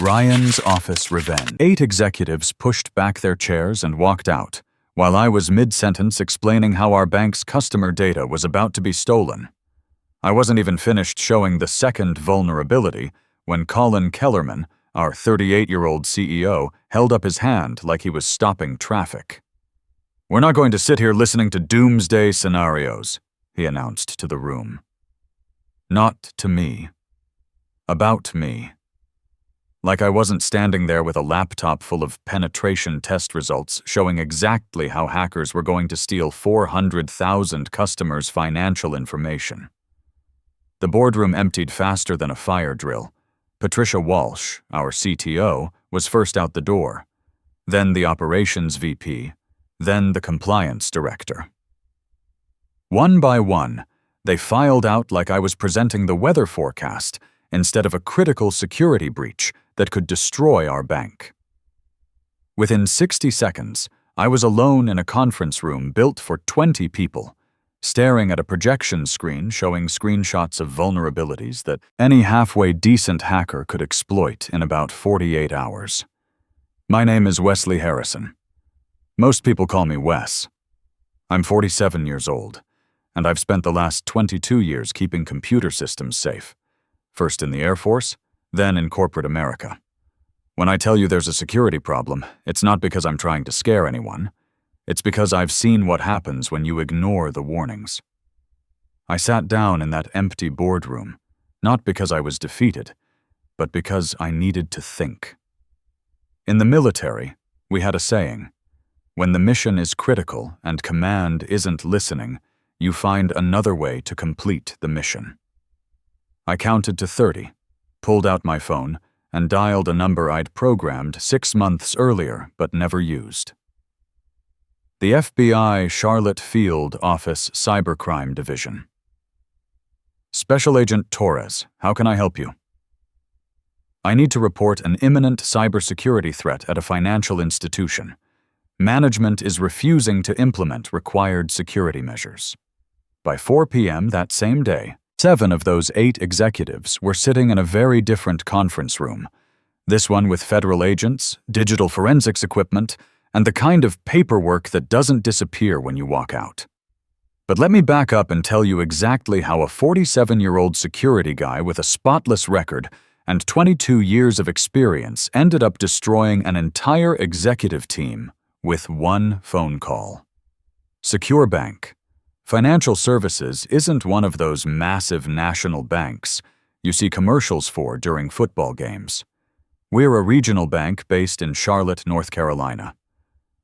Ryan's office revenge. 8 executives pushed back their chairs and walked out, while I was mid-sentence explaining how our bank's customer data was about to be stolen. I wasn't even finished showing the second vulnerability when Colin Kellerman, our 38-year-old CEO, held up his hand like he was stopping traffic. "We're not going to sit here listening to doomsday scenarios," he announced to the room. Not to me. About me. Like I wasn't standing there with a laptop full of penetration test results showing exactly how hackers were going to steal 400,000 customers' financial information. The boardroom emptied faster than a fire drill. Patricia Walsh, our CTO, was first out the door, then the operations VP, then the compliance director. One by one, they filed out like I was presenting the weather forecast instead of a critical security breach that could destroy our bank. Within 60 seconds, I was alone in a conference room built for 20 people, staring at a projection screen showing screenshots of vulnerabilities that any halfway decent hacker could exploit in about 48 hours. My name is Wesley Harrison. Most people call me Wes. I'm 47 years old, and I've spent the last 22 years keeping computer systems safe, first in the Air Force, then in corporate America. When I tell you there's a security problem, it's not because I'm trying to scare anyone. It's because I've seen what happens when you ignore the warnings. I sat down in that empty boardroom, not because I was defeated, but because I needed to think. In the military, we had a saying, when the mission is critical and command isn't listening, you find another way to complete the mission. I counted to 30, pulled out my phone, and dialed a number I'd programmed 6 months earlier but never used. The FBI Charlotte Field Office Cybercrime Division. Special Agent Torres, how can I help you? I need to report an imminent cybersecurity threat at a financial institution. Management is refusing to implement required security measures. By 4 p.m. that same day, 7 of those 8 executives were sitting in a very different conference room, this one with federal agents, digital forensics equipment, and the kind of paperwork that doesn't disappear when you walk out. But let me back up and tell you exactly how a 47-year-old security guy with a spotless record and 22 years of experience ended up destroying an entire executive team with one phone call. Secure Bank. Financial services isn't one of those massive national banks you see commercials for during football games. We're a regional bank based in Charlotte, North Carolina.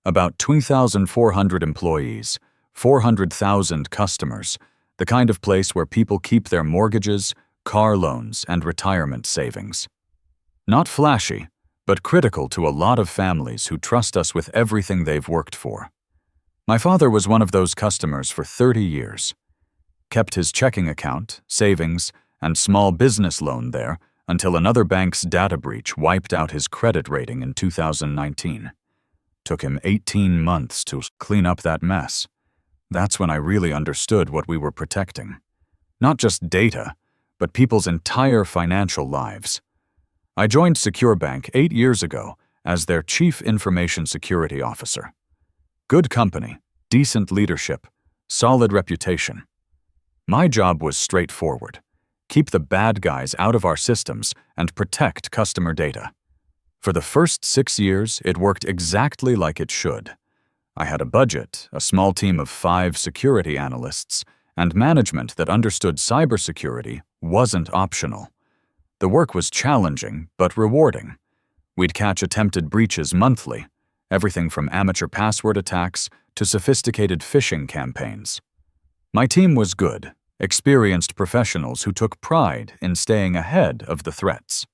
About 2,400 employees, 400,000 customers, the kind of place where people keep their mortgages, car loans, and retirement savings. Not flashy, but critical to a lot of families who trust us with everything they've worked for. My father was one of those customers for 30 years. Kept his checking account, savings, and small business loan there until another bank's data breach wiped out his credit rating in 2019. Took him 18 months to clean up that mess. That's when I really understood what we were protecting. Not just data, but people's entire financial lives. I joined Secure Bank 8 years ago as their Chief Information Security Officer. Good company, decent leadership, solid reputation. My job was straightforward. Keep the bad guys out of our systems and protect customer data. For the first 6 years, it worked exactly like it should. I had a budget, a small team of 5 security analysts, and management that understood cybersecurity wasn't optional. The work was challenging, but rewarding. We'd catch attempted breaches monthly, everything from amateur password attacks to sophisticated phishing campaigns. My team was good, experienced professionals who took pride in staying ahead of the threats.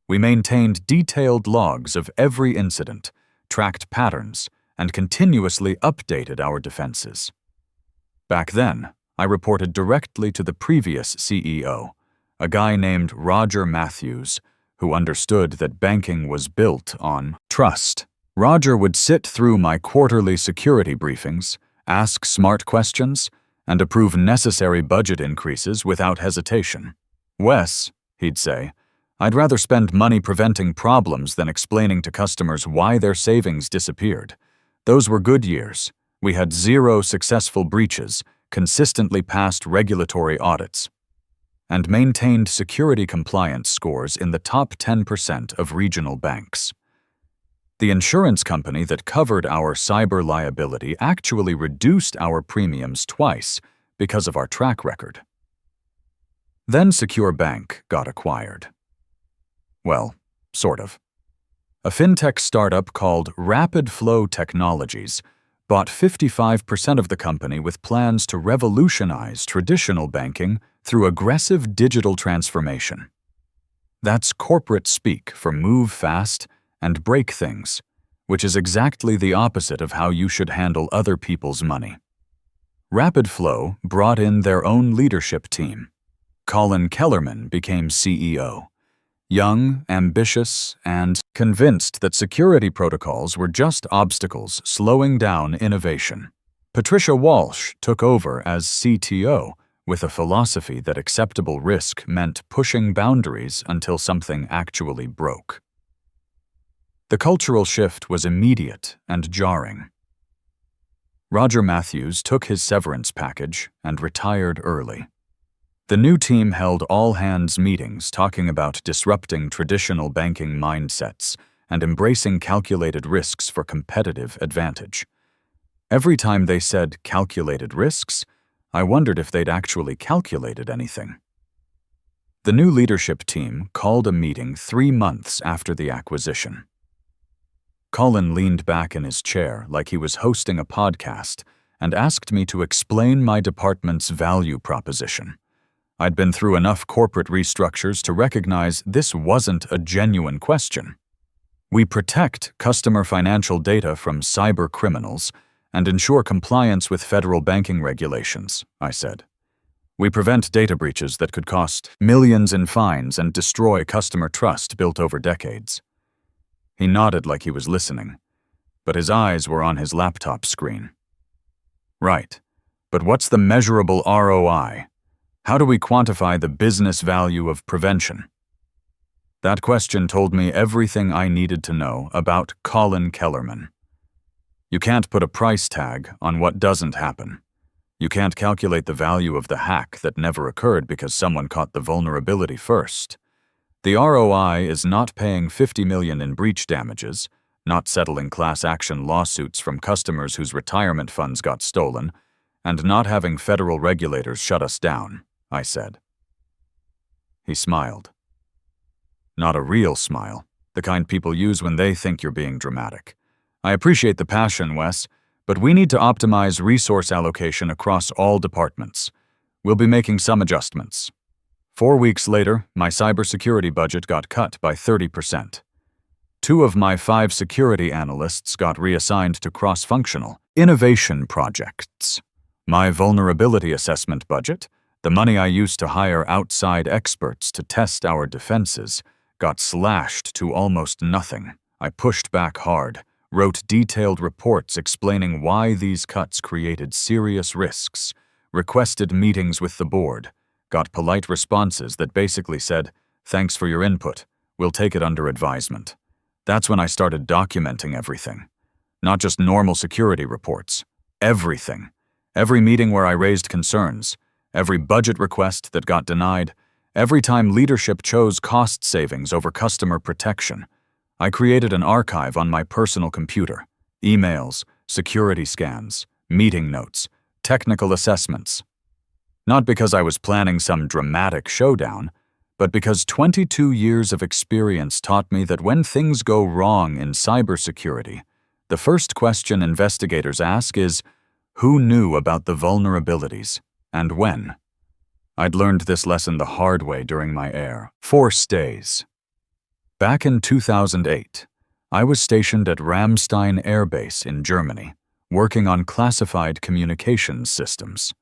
We maintained detailed logs of every incident, tracked patterns, and continuously updated our defenses. Back then, I reported directly to the previous CEO, a guy named Roger Matthews, who understood that banking was built on trust. Roger would sit through my quarterly security briefings, ask smart questions, and approve necessary budget increases without hesitation. "Wes," he'd say, I'd rather spend money preventing problems than explaining to customers why their savings disappeared. Those were good years. We had 0 successful breaches, consistently passed regulatory audits, and maintained security compliance scores in the top 10% of regional banks. The insurance company that covered our cyber liability actually reduced our premiums twice because of our track record. Then Secure Bank got acquired. Well, sort of. A fintech startup called Rapid Flow Technologies bought 55% of the company with plans to revolutionize traditional banking through aggressive digital transformation. That's corporate speak for move fast and break things, which is exactly the opposite of how you should handle other people's money. Rapid Flow brought in their own leadership team. Colin Kellerman became CEO. Young, ambitious, and convinced that security protocols were just obstacles slowing down innovation. Patricia Walsh took over as CTO with a philosophy that acceptable risk meant pushing boundaries until something actually broke. The cultural shift was immediate and jarring. Roger Matthews took his severance package and retired early. The new team held all-hands meetings talking about disrupting traditional banking mindsets and embracing calculated risks for competitive advantage. Every time they said calculated risks, I wondered if they'd actually calculated anything. The new leadership team called a meeting 3 months after the acquisition. Colin leaned back in his chair like he was hosting a podcast and asked me to explain my department's value proposition. I'd been through enough corporate restructures to recognize this wasn't a genuine question. We protect customer financial data from cyber criminals and ensure compliance with federal banking regulations, I said. We prevent data breaches that could cost millions in fines and destroy customer trust built over decades. He nodded like he was listening, but his eyes were on his laptop screen. Right, but what's the measurable ROI? How do we quantify the business value of prevention? That question told me everything I needed to know about Colin Kellerman. You can't put a price tag on what doesn't happen. You can't calculate the value of the hack that never occurred because someone caught the vulnerability first. The ROI is not paying $50 million in breach damages, not settling class action lawsuits from customers whose retirement funds got stolen, and not having federal regulators shut us down, I said. He smiled. Not a real smile, the kind people use when they think you're being dramatic. I appreciate the passion, Wes, but we need to optimize resource allocation across all departments. We'll be making some adjustments. 4 weeks later, my cybersecurity budget got cut by 30%. 2 of my 5 security analysts got reassigned to cross-functional innovation projects. My vulnerability assessment budget, the money I used to hire outside experts to test our defenses, got slashed to almost nothing. I pushed back hard, wrote detailed reports explaining why these cuts created serious risks, requested meetings with the board, got polite responses that basically said, "Thanks for your input, we'll take it under advisement." That's when I started documenting everything. Not just normal security reports. Everything. Every meeting where I raised concerns. Every budget request that got denied. Every time leadership chose cost savings over customer protection. I created an archive on my personal computer. Emails, security scans, meeting notes, technical assessments. Not because I was planning some dramatic showdown, but because 22 years of experience taught me that when things go wrong in cybersecurity, the first question investigators ask is, who knew about the vulnerabilities, and when? I'd learned this lesson the hard way during my Air Force days. Back in 2008, I was stationed at Ramstein Air Base in Germany, working on classified communications systems.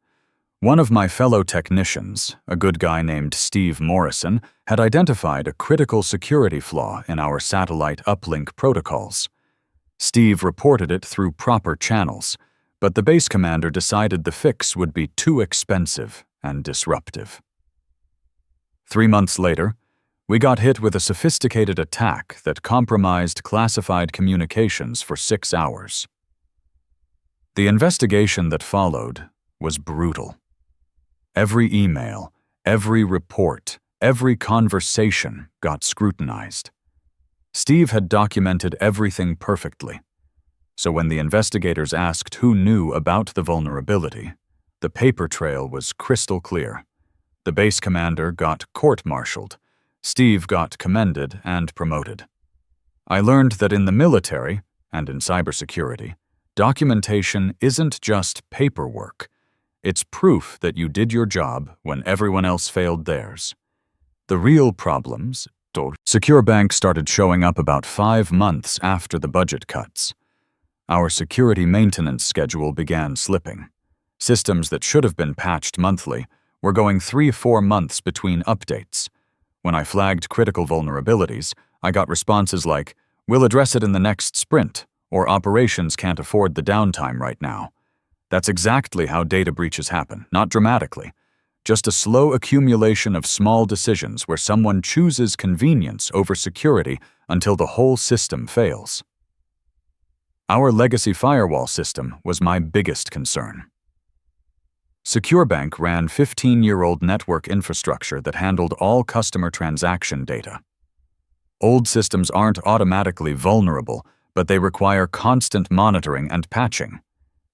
One of my fellow technicians, a good guy named Steve Morrison, had identified a critical security flaw in our satellite uplink protocols. Steve reported it through proper channels, but the base commander decided the fix would be too expensive and disruptive. 3 months later, We got hit with a sophisticated attack that compromised classified communications for 6 hours. The investigation that followed was brutal. Every email, every report, every conversation got scrutinized. Steve had documented everything perfectly, so when the investigators asked who knew about the vulnerability, the paper trail was crystal clear. The base commander got court-martialed. Steve got commended and promoted. I learned that in the military, and in cybersecurity, documentation isn't just paperwork. It's proof that you did your job when everyone else failed theirs. The real problems, Secure Bank started showing up about 5 months after the budget cuts. Our security maintenance schedule began slipping. Systems that should have been patched monthly were going 3-4 months between updates. When I flagged critical vulnerabilities, I got responses like, "We'll address it in the next sprint," or "Operations can't afford the downtime right now." That's exactly how data breaches happen, not dramatically. Just a slow accumulation of small decisions where someone chooses convenience over security until the whole system fails. Our legacy firewall system was my biggest concern. Secure Bank ran 15-year-old network infrastructure that handled all customer transaction data. Old systems aren't automatically vulnerable, but they require constant monitoring and patching.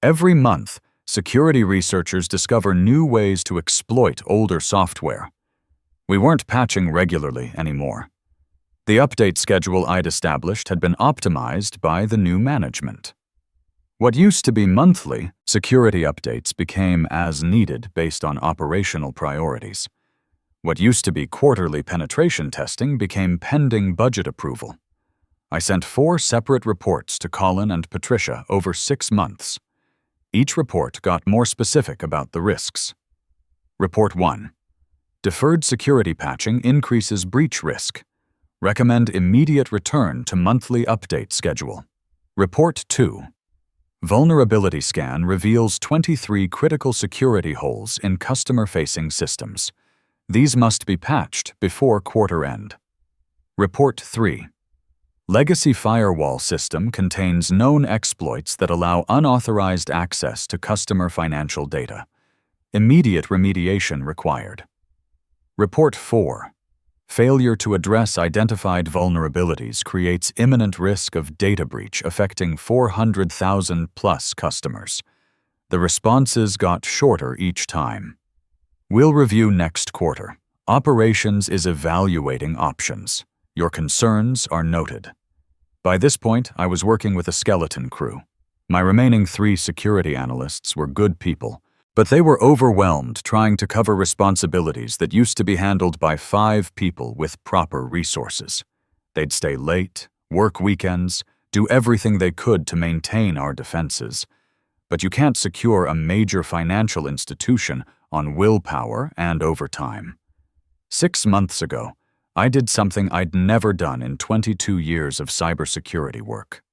Every month, security researchers discover new ways to exploit older software. We weren't patching regularly anymore. The update schedule I'd established had been optimized by the new management. What used to be monthly, security updates became as needed based on operational priorities. What used to be quarterly penetration testing became pending budget approval. I sent 4 separate reports to Colin and Patricia over 6 months. Each report got more specific about the risks. Report 1. Deferred security patching increases breach risk. Recommend immediate return to monthly update schedule. Report 2. Vulnerability scan reveals 23 critical security holes in customer-facing systems. These must be patched before quarter end. Report 3. Legacy firewall system contains known exploits that allow unauthorized access to customer financial data. Immediate remediation required. Report 4. Failure to address identified vulnerabilities creates imminent risk of data breach affecting 400,000+ customers. The responses got shorter each time. We'll review next quarter. Operations is evaluating options. Your concerns are noted. By this point, I was working with a skeleton crew. My remaining 3 security analysts were good people, but they were overwhelmed trying to cover responsibilities that used to be handled by 5 people with proper resources. They'd stay late, work weekends, do everything they could to maintain our defenses. But you can't secure a major financial institution on willpower and overtime. 6 months ago, I did something I'd never done in 22 years of cybersecurity work.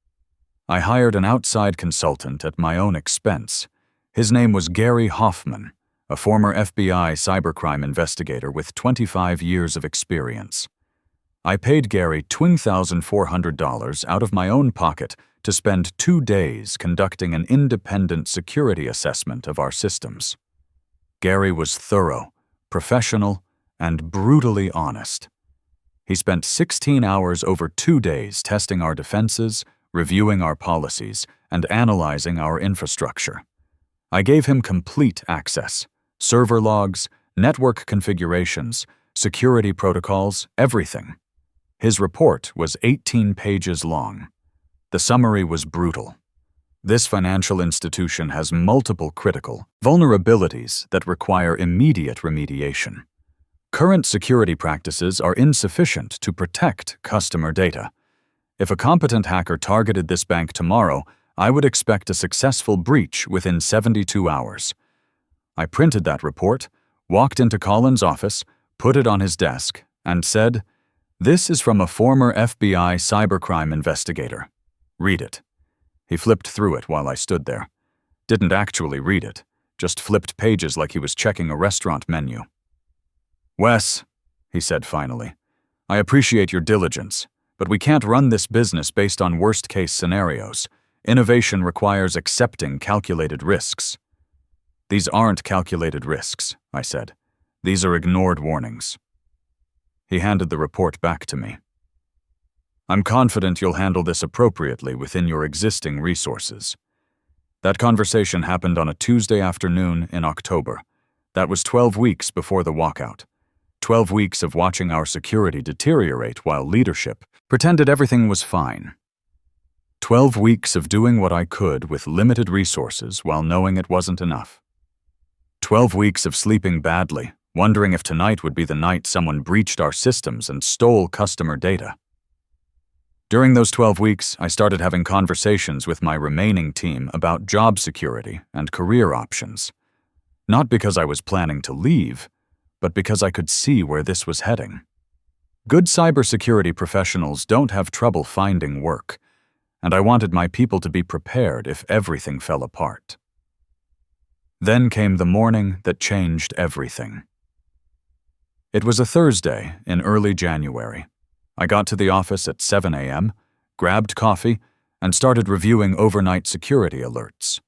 I hired an outside consultant at my own expense. His name was Gary Hoffman, a former FBI cybercrime investigator with 25 years of experience. I paid Gary $2,400 out of my own pocket to spend 2 days conducting an independent security assessment of our systems. Gary was thorough, professional, and brutally honest. He spent 16 hours over 2 days testing our defenses, reviewing our policies, and analyzing our infrastructure. I gave him complete access: server logs, network configurations, security protocols, everything. His report was 18 pages long. The summary was brutal. This financial institution has multiple critical vulnerabilities that require immediate remediation. Current security practices are insufficient to protect customer data. If a competent hacker targeted this bank tomorrow, I would expect a successful breach within 72 hours. I printed that report, walked into Colin's office, put it on his desk, and said, "This is from a former FBI cybercrime investigator. Read it." He flipped through it while I stood there. Didn't actually read it, just flipped pages like he was checking a restaurant menu. "Wes," he said finally, I appreciate your diligence, but we can't run this business based on worst-case scenarios. Innovation requires accepting calculated risks. These aren't calculated risks, I said. These are ignored warnings. He handed the report back to me. I'm confident you'll handle this appropriately within your existing resources. That conversation happened on a Tuesday afternoon in October. That was 12 weeks before the walkout. 12 weeks of watching our security deteriorate while leadership pretended everything was fine. 12 weeks of doing what I could with limited resources while knowing it wasn't enough. 12 weeks of sleeping badly, wondering if tonight would be the night someone breached our systems and stole customer data. During those 12 weeks, I started having conversations with my remaining team about job security and career options. Not because I was planning to leave, but because I could see where this was heading. Good cybersecurity professionals don't have trouble finding work, and I wanted my people to be prepared if everything fell apart. Then came the morning that changed everything. It was a Thursday in early January. I got to the office at 7 a.m., grabbed coffee, and started reviewing overnight security alerts.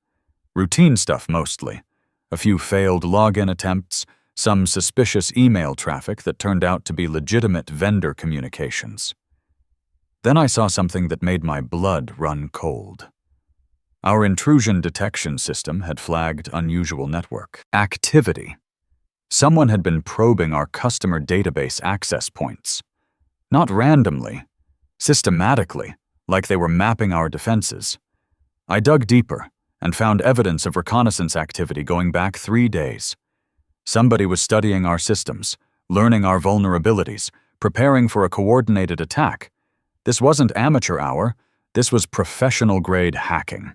Routine stuff mostly. A few failed login attempts, some suspicious email traffic that turned out to be legitimate vendor communications. Then I saw something that made my blood run cold. Our intrusion detection system had flagged unusual network activity. Someone had been probing our customer database access points. Not randomly, systematically, like they were mapping our defenses. I dug deeper and found evidence of reconnaissance activity going back 3 days. Somebody was studying our systems, learning our vulnerabilities, preparing for a coordinated attack. This wasn't amateur hour, this was professional-grade hacking.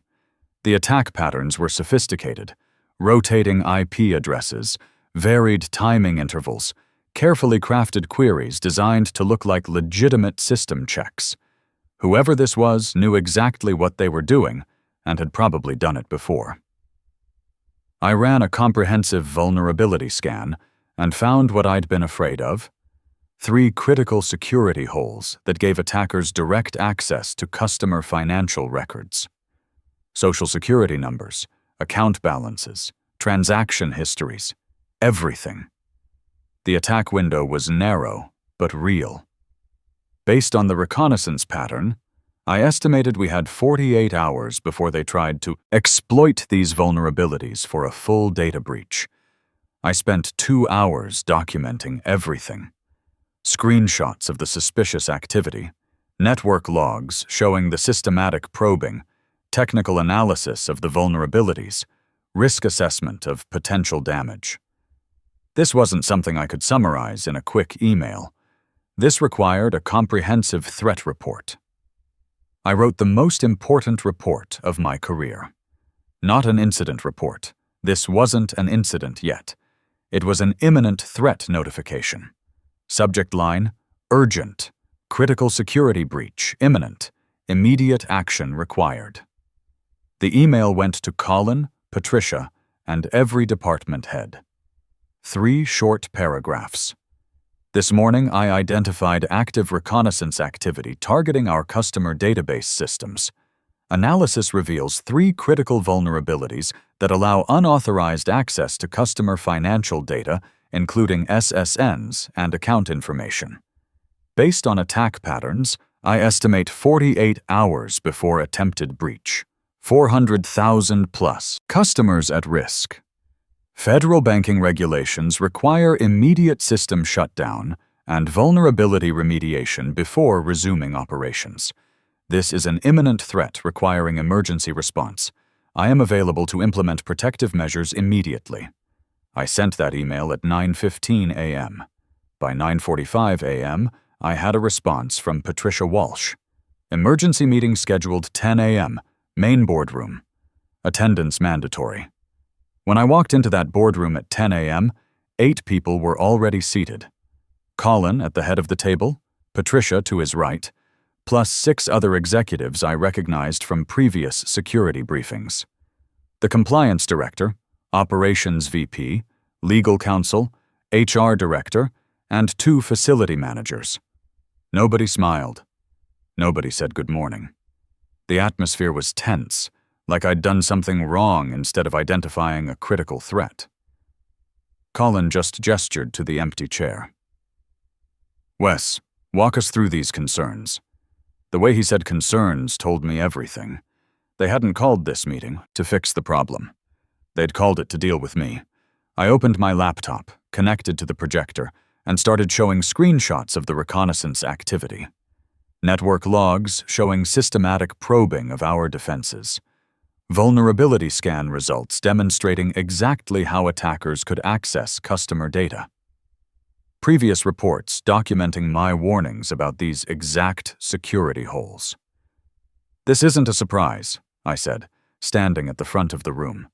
The attack patterns were sophisticated, rotating IP addresses, varied timing intervals, carefully crafted queries designed to look like legitimate system checks. Whoever this was knew exactly what they were doing and had probably done it before. I ran a comprehensive vulnerability scan and found what I'd been afraid of: 3 critical security holes that gave attackers direct access to customer financial records. Social security numbers, account balances, transaction histories, everything. The attack window was narrow, but real. Based on the reconnaissance pattern, I estimated we had 48 hours before they tried to exploit these vulnerabilities for a full data breach. I spent 2 hours documenting everything. Screenshots of the suspicious activity, network logs showing the systematic probing, technical analysis of the vulnerabilities, risk assessment of potential damage. This wasn't something I could summarize in a quick email. This required a comprehensive threat report. I wrote the most important report of my career. Not an incident report. This wasn't an incident yet. It was an imminent threat notification. Subject line: urgent, critical security breach, imminent, immediate action required. The email went to Colin, Patricia, and every department head. 3 short paragraphs. This morning, I identified active reconnaissance activity targeting our customer database systems. Analysis reveals 3 critical vulnerabilities that allow unauthorized access to customer financial data, including SSNs and account information. Based on attack patterns, I estimate 48 hours before attempted breach. 400,000 plus customers at risk. Federal banking regulations require immediate system shutdown and vulnerability remediation before resuming operations. This is an imminent threat requiring emergency response. I am available to implement protective measures immediately. I sent that email at 9:15 a.m. By 9:45 a.m., I had a response from Patricia Walsh. Emergency meeting scheduled 10 a.m., main boardroom. Attendance mandatory. When I walked into that boardroom at 10 a.m., 8 people were already seated. Colin at the head of the table, Patricia to his right, plus 6 other executives I recognized from previous security briefings. The compliance director, operations VP, legal counsel, HR director, and 2 facility managers. Nobody smiled. Nobody said good morning. The atmosphere was tense, like I'd done something wrong instead of identifying a critical threat. Colin just gestured to the empty chair. Wes, walk us through these concerns. The way he said concerns told me everything. They hadn't called this meeting to fix the problem. They'd called it to deal with me. I opened my laptop, connected to the projector, and started showing screenshots of the reconnaissance activity. Network logs showing systematic probing of our defenses. Vulnerability scan results demonstrating exactly how attackers could access customer data. Previous reports documenting my warnings about these exact security holes. This isn't a surprise, I said, standing at the front of the room.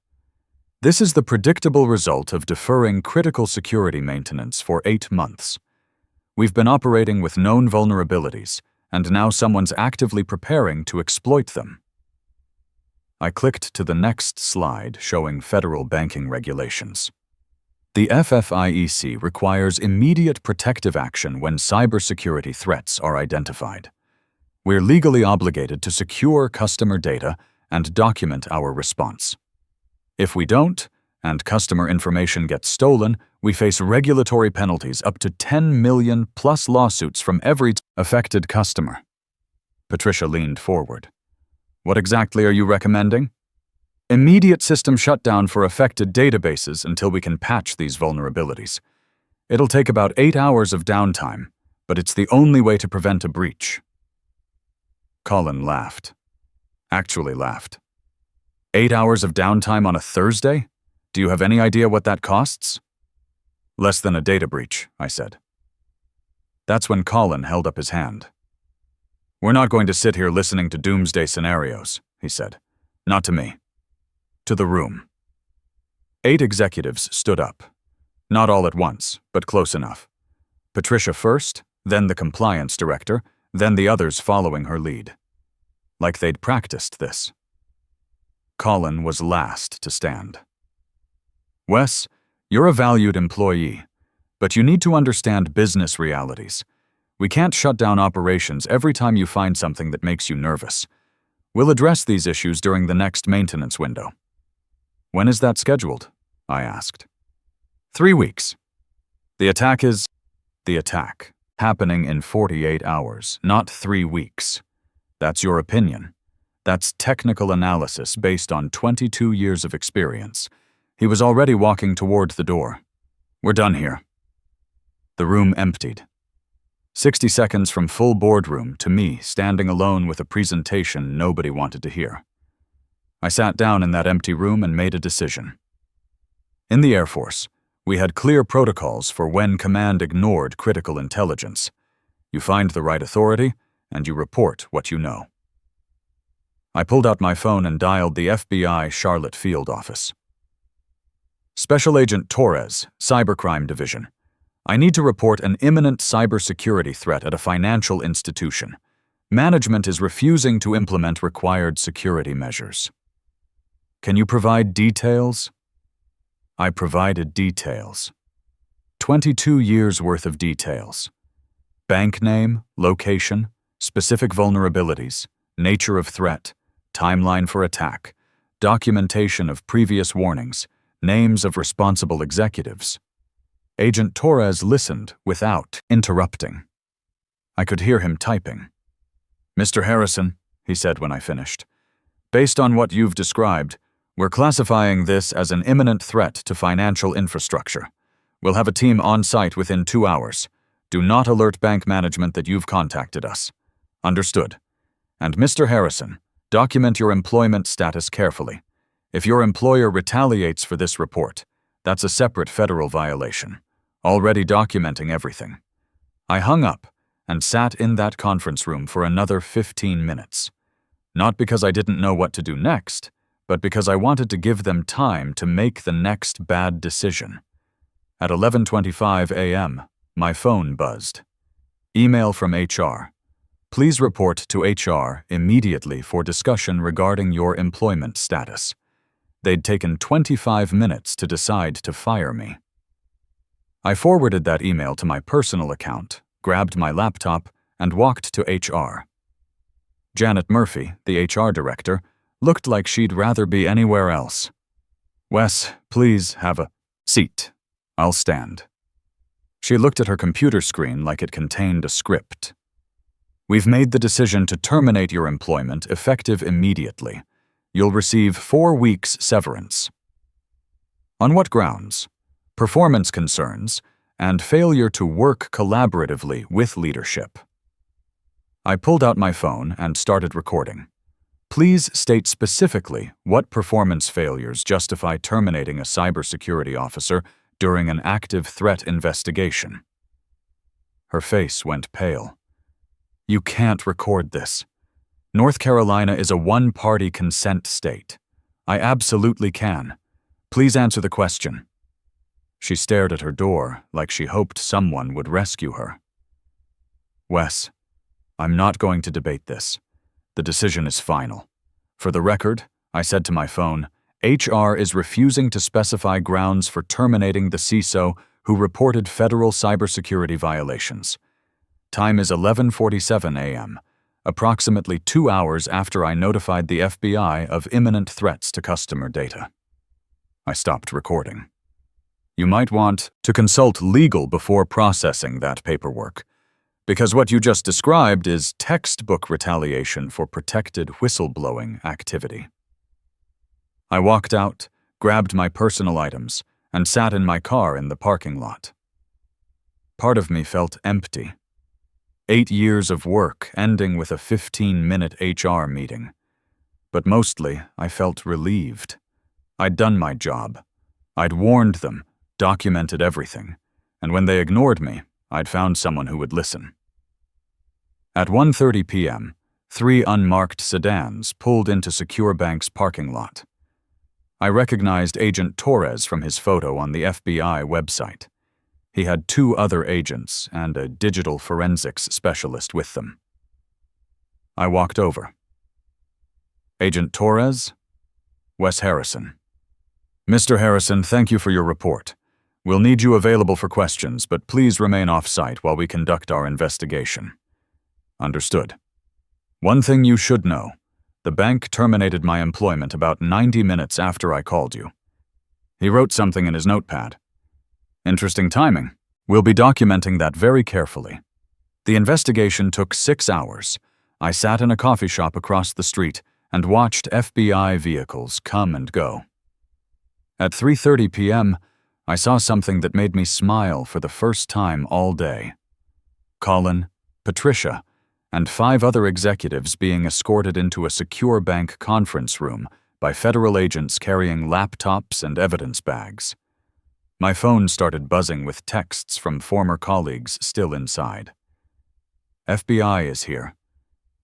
This is the predictable result of deferring critical security maintenance for 8 months. We've been operating with known vulnerabilities, and now someone's actively preparing to exploit them. I clicked to the next slide showing federal banking regulations. The FFIEC requires immediate protective action when cybersecurity threats are identified. We're legally obligated to secure customer data and document our response. If we don't, and customer information gets stolen, we face regulatory penalties up to 10 million plus lawsuits from every affected customer. Patricia leaned forward. What exactly are you recommending? Immediate system shutdown for affected databases until we can patch these vulnerabilities. It'll take about 8 hours of downtime, but it's the only way to prevent a breach. Colin laughed. Actually laughed. 8 hours of downtime on a Thursday? Do you have any idea what that costs? Less than a data breach, I said. That's when Colin held up his hand. We're not going to sit here listening to doomsday scenarios, he said. Not to me. To the room. 8 executives stood up. Not all at once, but close enough. Patricia first, then the compliance director, then the others following her lead. Like they'd practiced this. Colin was last to stand. Wes, you're a valued employee, but you need to understand business realities. We can't shut down operations every time you find something that makes you nervous. We'll address these issues during the next maintenance window. When is that scheduled? I asked. 3 weeks. The attack, happening in 48 hours, not 3 weeks. That's your opinion. That's technical analysis based on 22 years of experience. He was already walking toward the door. We're done here. The room emptied. 60 seconds from full boardroom to me standing alone with a presentation nobody wanted to hear. I sat down in that empty room and made a decision. In the Air Force, we had clear protocols for when command ignored critical intelligence. You find the right authority, and you report what you know. I pulled out my phone and dialed the FBI Charlotte Field office. Special Agent Torres, Cybercrime Division. I need to report an imminent cybersecurity threat at a financial institution. Management is refusing to implement required security measures. Can you provide details? I provided details. 22 years worth of details. Bank name, location, specific vulnerabilities, nature of threat, timeline for attack, documentation of previous warnings, names of responsible executives. Agent Torres listened without interrupting. I could hear him typing. Mr. Harrison, he said when I finished, based on what you've described, we're classifying this as an imminent threat to financial infrastructure. We'll have a team on site within 2 hours. Do not alert bank management that you've contacted us. Understood. And Mr. Harrison, document your employment status carefully. If your employer retaliates for this report, that's a separate federal violation. Already documenting everything. I hung up and sat in that conference room for another 15 minutes. Not because I didn't know what to do next, but because I wanted to give them time to make the next bad decision. At 11:25 a.m., my phone buzzed. Email from HR. Please report to HR immediately for discussion regarding your employment status. They'd taken 25 minutes to decide to fire me. I forwarded that email to my personal account, grabbed my laptop, and walked to HR. Janet Murphy, the HR director, looked like she'd rather be anywhere else. "Wes, please have a seat. I'll stand." She looked at her computer screen like it contained a script. "We've made the decision to terminate your employment effective immediately. You'll receive 4 weeks severance." "On what grounds?" "Performance concerns and failure to work collaboratively with leadership." I pulled out my phone and started recording. "Please state specifically what performance failures justify terminating a cybersecurity officer during an active threat investigation." Her face went pale. "You can't record this. North Carolina is a one-party consent state. I absolutely can. Please answer the question." She stared at her door like she hoped someone would rescue her. "Wes, I'm not going to debate this. The decision is final. For the record," I said to my phone, "HR is refusing to specify grounds for terminating the CISO who reported federal cybersecurity violations. Time is 11:47 a.m., approximately 2 hours after I notified the FBI of imminent threats to customer data." I stopped recording. "You might want to consult legal before processing that paperwork, because what you just described is textbook retaliation for protected whistleblowing activity." I walked out, grabbed my personal items, and sat in my car in the parking lot. Part of me felt empty. 8 years of work ending with a 15-minute HR meeting. But mostly, I felt relieved. I'd done my job. I'd warned them, documented everything, and when they ignored me, I'd found someone who would listen. At 1:30 p.m., 3 unmarked sedans pulled into Secure Bank's parking lot. I recognized Agent Torres from his photo on the FBI website. He had 2 other agents and a digital forensics specialist with them. I walked over. "Agent Torres?" "Wes Harrison." "Mr. Harrison, thank you for your report. We'll need you available for questions, but please remain off-site while we conduct our investigation." "Understood. One thing you should know. The bank terminated my employment about 90 minutes after I called you." He wrote something in his notepad. "Interesting timing. We'll be documenting that very carefully." The investigation took 6 hours. I sat in a coffee shop across the street and watched FBI vehicles come and go. At 3:30 p.m., I saw something that made me smile for the first time all day. Colin, Patricia, and 5 other executives being escorted into a Secure Bank conference room by federal agents carrying laptops and evidence bags. My phone started buzzing with texts from former colleagues still inside. "FBI is here.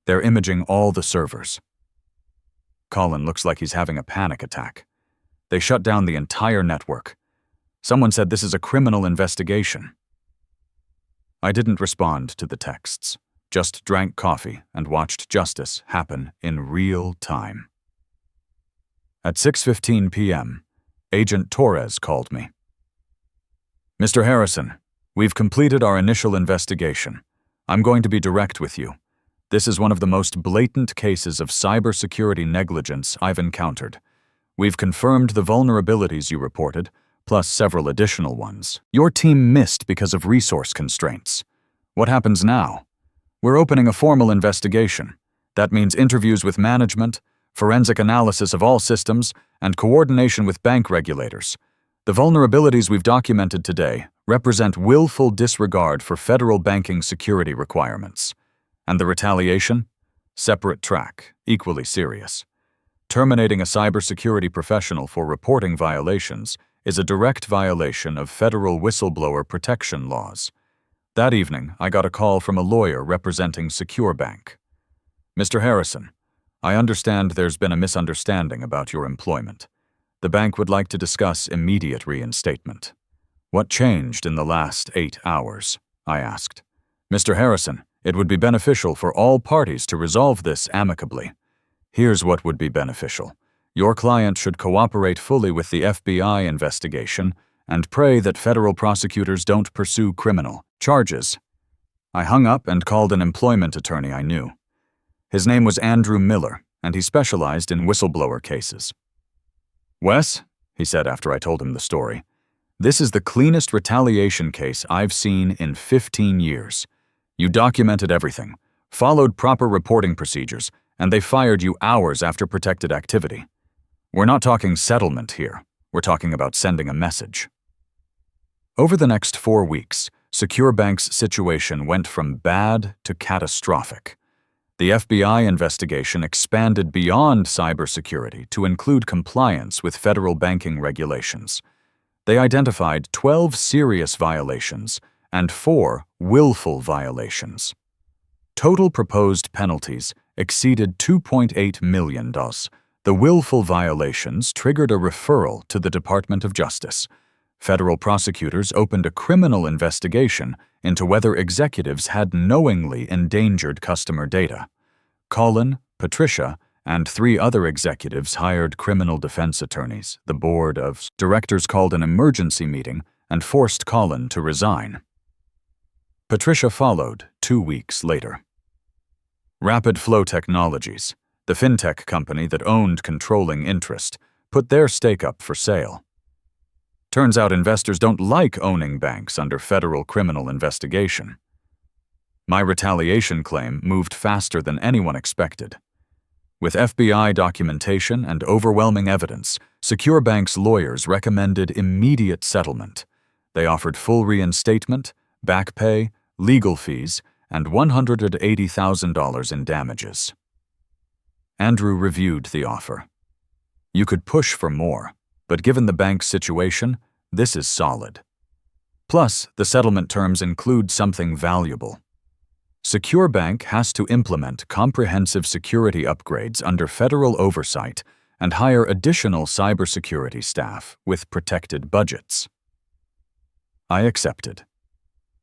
They're imaging all the servers." "Colin looks like he's having a panic attack. They shut down the entire network. Someone said this is a criminal investigation." I didn't respond to the texts, just drank coffee and watched justice happen in real time. At 6:15 p.m., Agent Torres called me. "Mr. Harrison, we've completed our initial investigation. I'm going to be direct with you. This is one of the most blatant cases of cybersecurity negligence I've encountered. We've confirmed the vulnerabilities you reported, plus several additional ones your team missed because of resource constraints. What happens now? We're opening a formal investigation. That means interviews with management, forensic analysis of all systems, and coordination with bank regulators. The vulnerabilities we've documented today represent willful disregard for federal banking security requirements. And the retaliation? Separate track, equally serious. Terminating a cybersecurity professional for reporting violations is a direct violation of federal whistleblower protection laws. That evening, I got a call from a lawyer representing Secure Bank. "Mr. Harrison, I understand there's been a misunderstanding about your employment. The bank would like to discuss immediate reinstatement." "What changed in the last 8 hours?" I asked. "Mr. Harrison, it would be beneficial for all parties to resolve this amicably. Here's what would be beneficial. Your client should cooperate fully with the FBI investigation and pray that federal prosecutors don't pursue criminal charges." I hung up and called an employment attorney I knew. His name was Andrew Miller, and he specialized in whistleblower cases. "Wes," he said after I told him the story, "this is the cleanest retaliation case I've seen in 15 years. You documented everything, followed proper reporting procedures, and they fired you hours after protected activity. We're not talking settlement here. We're talking about sending a message." Over the next 4 weeks, Secure Bank's situation went from bad to catastrophic. The FBI investigation expanded beyond cybersecurity to include compliance with federal banking regulations. They identified 12 serious violations and 4 willful violations. Total proposed penalties exceeded $2.8 million. The willful violations triggered a referral to the Department of Justice. Federal prosecutors opened a criminal investigation into whether executives had knowingly endangered customer data. Colin, Patricia, and 3 other executives hired criminal defense attorneys. The board of directors called an emergency meeting and forced Colin to resign. Patricia followed 2 weeks later. Rapid Flow Technologies, the fintech company that owned controlling interest, put their stake up for sale. Turns out investors don't like owning banks under federal criminal investigation. My retaliation claim moved faster than anyone expected. With FBI documentation and overwhelming evidence, Secure Bank's lawyers recommended immediate settlement. They offered full reinstatement, back pay, legal fees, and $180,000 in damages. Andrew reviewed the offer. "You could push for more, but given the bank's situation, this is solid. Plus, the settlement terms include something valuable. Secure Bank has to implement comprehensive security upgrades under federal oversight and hire additional cybersecurity staff with protected budgets." I accepted.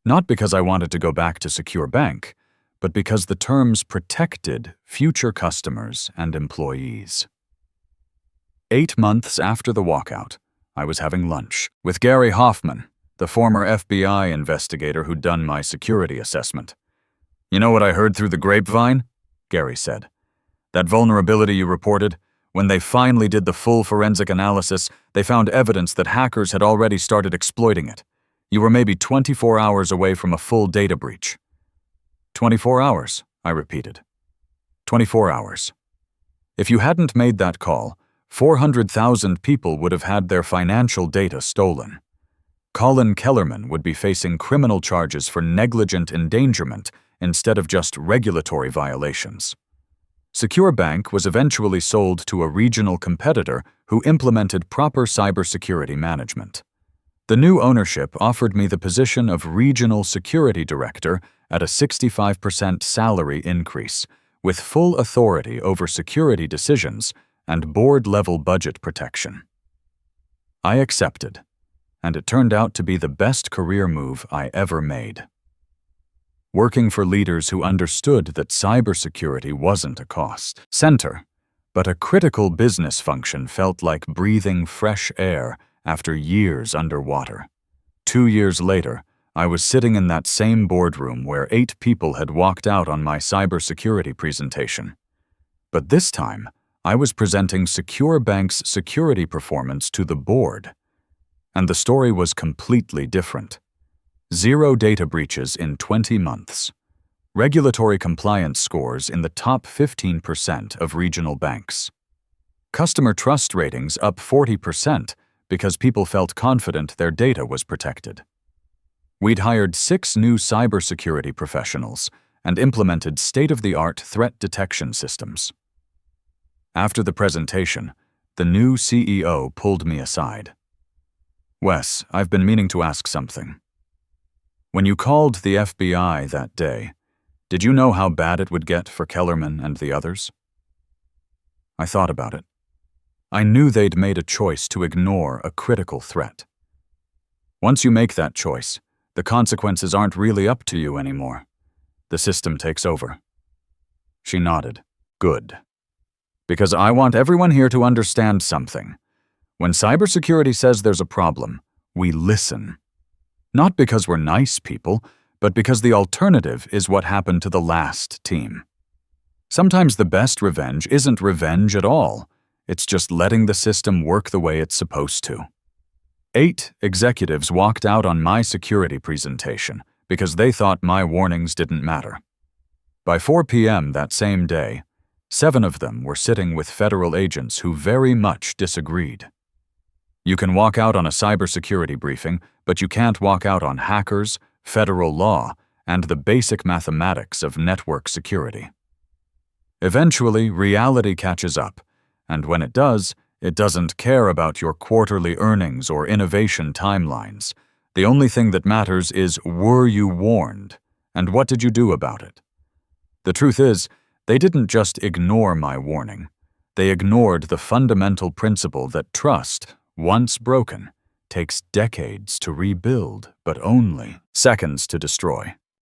Not because I wanted to go back to Secure Bank, but because the terms protected future customers and employees. 8 months after the walkout, I was having lunch with Gary Hoffman, the former FBI investigator who'd done my security assessment. "You know what I heard through the grapevine?" Gary said. "That vulnerability you reported, when they finally did the full forensic analysis, they found evidence that hackers had already started exploiting it. You were maybe 24 hours away from a full data breach." 24 hours, I repeated. 24 hours. If you hadn't made that call, 400,000 people would have had their financial data stolen. Colin Kellerman would be facing criminal charges for negligent endangerment instead of just regulatory violations. Secure Bank was eventually sold to a regional competitor who implemented proper cybersecurity management. The new ownership offered me the position of Regional Security Director at a 65% salary increase, with full authority over security decisions and board-level budget protection. I accepted, and it turned out to be the best career move I ever made. Working for leaders who understood that cybersecurity wasn't a cost center, but a critical business function felt like breathing fresh air after years underwater. 2 years later, I was sitting in that same boardroom where 8 people had walked out on my cybersecurity presentation. But this time, I was presenting Secure Bank's security performance to the board. And the story was completely different. 0 data breaches in 20 months. Regulatory compliance scores in the top 15% of regional banks. Customer trust ratings up 40% because people felt confident their data was protected. We'd hired 6 new cybersecurity professionals and implemented state-of-the-art threat detection systems. After the presentation, the new CEO pulled me aside. "Wes, I've been meaning to ask something. When you called the FBI that day, did you know how bad it would get for Kellerman and the others?" I thought about it. I knew they'd made a choice to ignore a critical threat. Once you make that choice, the consequences aren't really up to you anymore. The system takes over. She nodded. "Good. Because I want everyone here to understand something. When cybersecurity says there's a problem, we listen. Not because we're nice people, but because the alternative is what happened to the last team. Sometimes the best revenge isn't revenge at all. It's just letting the system work the way it's supposed to. 8 executives walked out on my security presentation because they thought my warnings didn't matter. By 4 p.m. that same day, 7 of them were sitting with federal agents who very much disagreed. You can walk out on a cybersecurity briefing, but you can't walk out on hackers, federal law, and the basic mathematics of network security. Eventually, reality catches up, and when it does, it doesn't care about your quarterly earnings or innovation timelines. The only thing that matters is, were you warned, and what did you do about it? The truth is, they didn't just ignore my warning. They ignored the fundamental principle that trust, once broken, takes decades to rebuild, but only seconds to destroy.